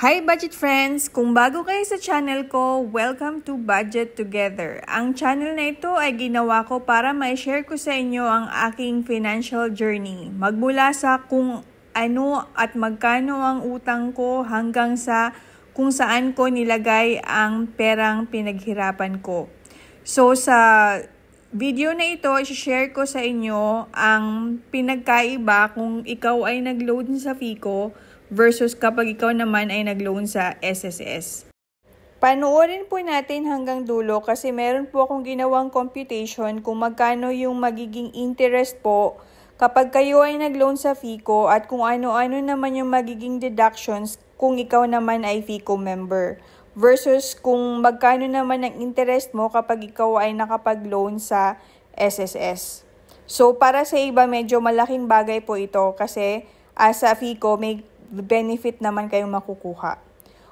Hi budget friends! Kung bago kayo sa channel ko, welcome to Budget Together. Ang channel na ito ay ginawa ko para ma-share ko sa inyo ang aking financial journey. Magmula sa kung ano at magkano ang utang ko hanggang sa kung saan ko nilagay ang perang pinaghirapan ko. So sa video na ito, i-share ko sa inyo ang pinagkaiba kung ikaw ay nag-loan sa FICO versus kapag ikaw naman ay nag-loan sa SSS. Panoorin po natin hanggang dulo kasi meron po akong ginawang computation kung magkano yung magiging interest po kapag kayo ay nag-loan sa FICO at kung ano-ano naman yung magiging deductions kung ikaw naman ay FICO member versus kung magkano naman ang interest mo kapag ikaw ay nakapag-loan sa SSS. So para sa iba medyo malaking bagay po ito kasi sa FICO may benefit naman kayong makukuha.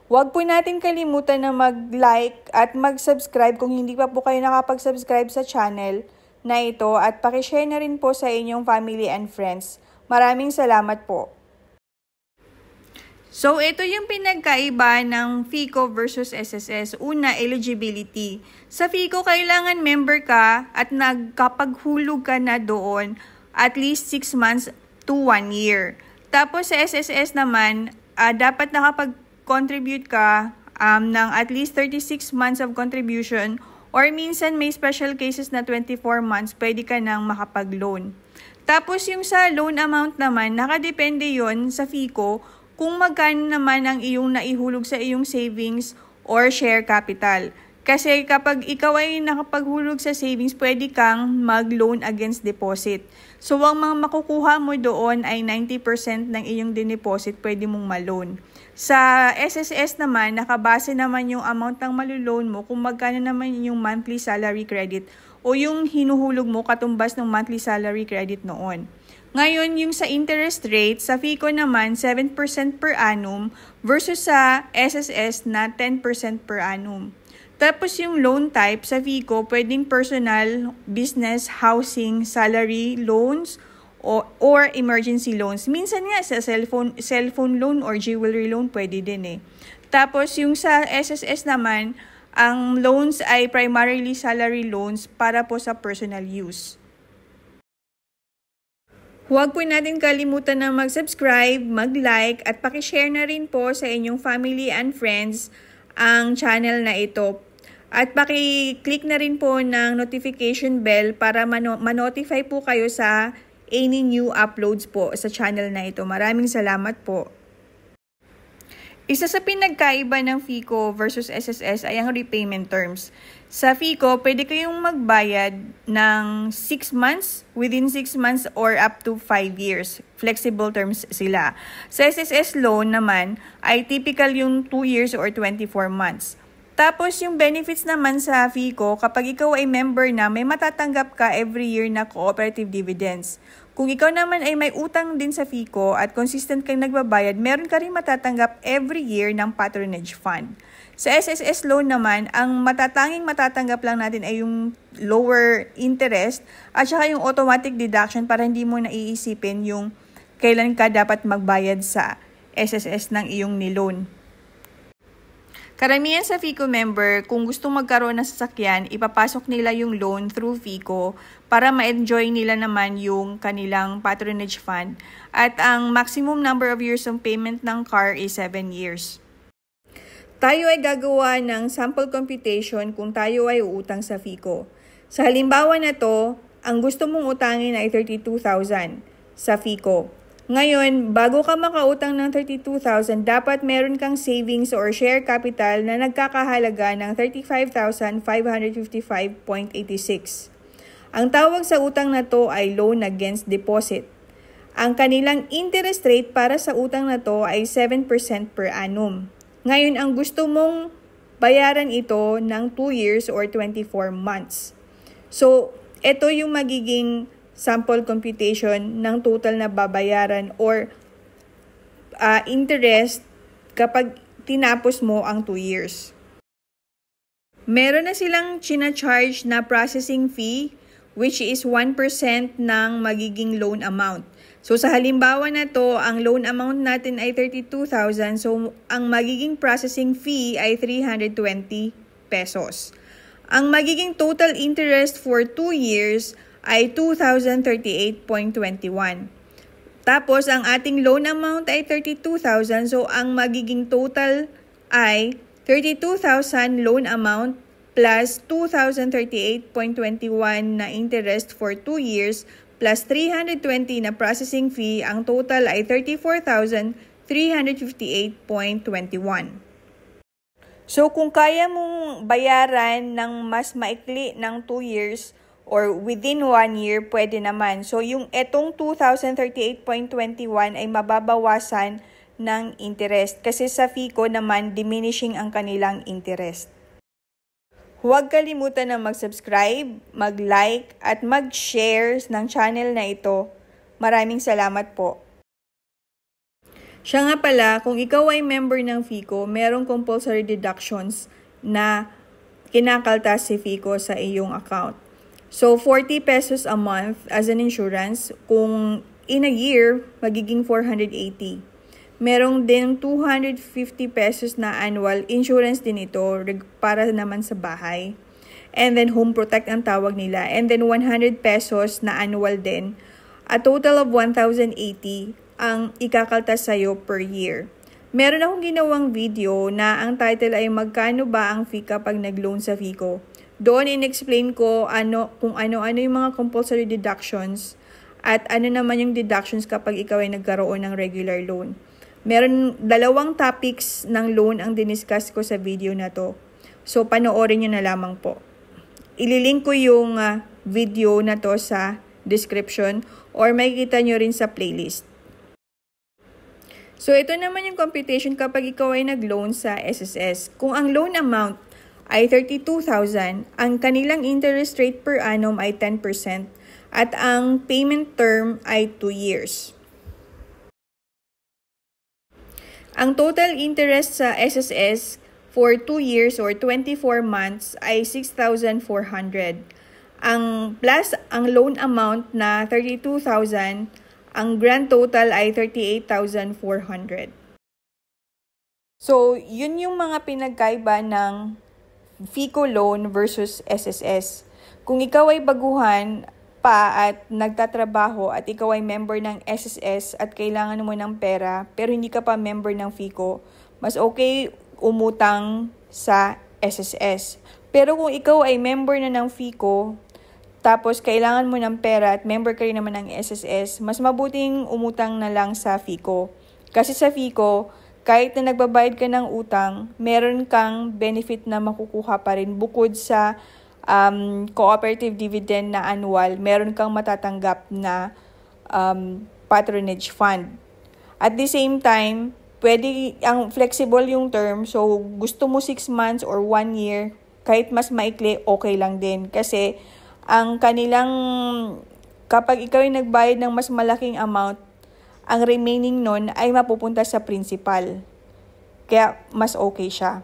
Huwag po natin kalimutan na mag-like at mag-subscribe kung hindi pa po kayo nakapag-subscribe sa channel na ito at pakishare na rin po sa inyong family and friends. Maraming salamat po. So, ito yung pinagkaiba ng FICO versus SSS. Una, eligibility. Sa FICO, kailangan member ka at nagkapaghulog ka na doon at least 6 months to 1 year. Tapos sa SSS naman, dapat nakapag-contribute ka ng at least 36 months of contribution or minsan may special cases na 24 months pwede ka nang makapag-loan. Tapos yung sa loan amount naman, nakadepende yon sa FICO kung magkano naman ang iyong naihulog sa iyong savings or share capital. Kasi kapag ikaw ay nakapaghulog sa savings, pwede kang mag-loan against deposit. So, ang mga makukuha mo doon ay 90% ng iyong dineposit, pwede mong ma-loan. Sa SSS naman, nakabase naman yung amount ng maluloan mo kung magkano naman yung monthly salary credit o yung hinuhulog mo katumbas ng monthly salary credit noon. Ngayon, yung sa interest rate, sa FICO naman, 7% per annum versus sa SSS na 10% per annum. Tapos yung loan type sa FICO, pwedeng personal, business, housing, salary loans, or emergency loans. Minsan nga sa cellphone loan or jewelry loan, pwede din eh. Tapos yung sa SSS naman, ang loans ay primarily salary loans para po sa personal use. Huwag po natin kalimutan na mag-subscribe, mag-like, at pakishare na rin po sa inyong family and friends ang channel na ito. At paki-click na rin po ng notification bell para ma-notify po kayo sa any new uploads po sa channel na ito. Maraming salamat po. Isa sa pinagkaiba ng FICO versus SSS ay ang repayment terms. Sa FICO, pwede kayong magbayad ng 6 months, within 6 months, or up to 5 years. Flexible terms sila. Sa SSS loan naman, ay typical yung 2 years or 24 months. Tapos yung benefits naman sa FICO, kapag ikaw ay member na, may matatanggap ka every year na cooperative dividends. Kung ikaw naman ay may utang din sa FICO at consistent kang nagbabayad, meron ka rin matatanggap every year ng patronage fund. Sa SSS loan naman, ang matatanggap lang natin ay yung lower interest at saka yung automatic deduction para hindi mo naiisipin yung kailan ka dapat magbayad sa SSS ng iyong niloan. Karamihan sa FICO member, kung gustong magkaroon ng sasakyan, ipapasok nila yung loan through FICO para ma-enjoy nila naman yung kanilang patronage fund. At ang maximum number of years of payment ng car is 7 years. Tayo ay gagawa ng sample computation kung tayo ay uutang sa FICO. Sa halimbawa na to, ang gusto mong utangin ay 32,000 sa FICO. Ngayon, bago ka makautang ng 32,000, dapat meron kang savings or share capital na nagkakahalaga ng 35,555.86. Ang tawag sa utang na to ay loan against deposit. Ang kanilang interest rate para sa utang na to ay 7% per annum. Ngayon, ang gusto mong bayaran ito ng 2 years or 24 months. So, ito yung magiging sample computation ng total na babayaran or interest kapag tinapos mo ang 2 years. Meron na silang charge na processing fee which is 1% ng magiging loan amount. So sa halimbawa na to, ang loan amount natin ay 32,000. So ang magiging processing fee ay 320 pesos. Ang magiging total interest for 2 years ay 2,038.21. Tapos ang ating loan amount ay 32,000. So ang magiging total ay 32,000 loan amount plus 2,038.21 na interest for 2 years plus 320 na processing fee, ang total ay 34,358.21. So kung kaya mong bayaran ng mas maikli ng 2 years or within 1 year, pwede naman. So yung etong 2,038.21 ay mababawasan ng interest kasi sa FICO naman diminishing ang kanilang interest. Huwag kalimutan na mag-subscribe, mag-like, at mag-share ng channel na ito. Maraming salamat po. Siya nga pala, kung ikaw ay member ng FICO, merong compulsory deductions na kinakaltas si FICO sa iyong account. So, 40 pesos a month as an insurance. Kung in a year, magiging 480. Merong din 250 pesos na annual insurance din ito para naman sa bahay. And then home protect ang tawag nila. And then 100 pesos na annual din. A total of 1,080 ang ikakaltas sa'yo per year. Meron akong ginawang video na ang title ay magkano ba ang fee kapag nag-loan sa FICO. Doon in-explain ko kung ano-ano yung mga compulsory deductions at ano naman yung deductions kapag ikaw ay nagkaroon ng regular loan. Meron 2 topics ng loan ang diniscuss ko sa video na to. So, panoorin nyo na lamang po. Ililink ko yung video na to sa description or makikita nyo rin sa playlist. So, ito naman yung computation kapag ikaw ay nag-loan sa SSS. Kung ang loan amount ay 32,000, ang kanilang interest rate per annum ay 10% at ang payment term ay 2 years. Ang total interest sa SSS for 2 years or 24 months ay 6,400. Ang plus ang loan amount na 32,000, ang grand total ay 38,400. So, yun yung mga pinagkaiba ng FICO loan versus SSS. Kung ikaw ay baguhan pa at nagtatrabaho at ikaw ay member ng SSS at kailangan mo ng pera pero hindi ka pa member ng FICO, mas okay umutang sa SSS. Pero kung ikaw ay member na ng FICO, tapos kailangan mo ng pera at member ka rin naman ng SSS, mas mabuting umutang na lang sa FICO. Kasi sa FICO, kahit na nagbabayad ka ng utang, meron kang benefit na makukuha pa rin bukod sa cooperative dividend na annual, meron kang matatanggap na patronage fund. At the same time, pwede ang flexible yung term. So, gusto mo 6 months or 1 year, kahit mas maikli, okay lang din. Kasi, ang kanilang, kapag ikaw ay nagbayad ng mas malaking amount, ang remaining nun ay mapupunta sa principal. Kaya, mas okay siya.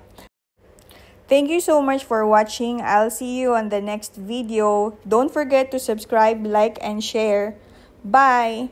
Thank you so much for watching. I'll see you on the next video. Don't forget to subscribe, like, and share. Bye!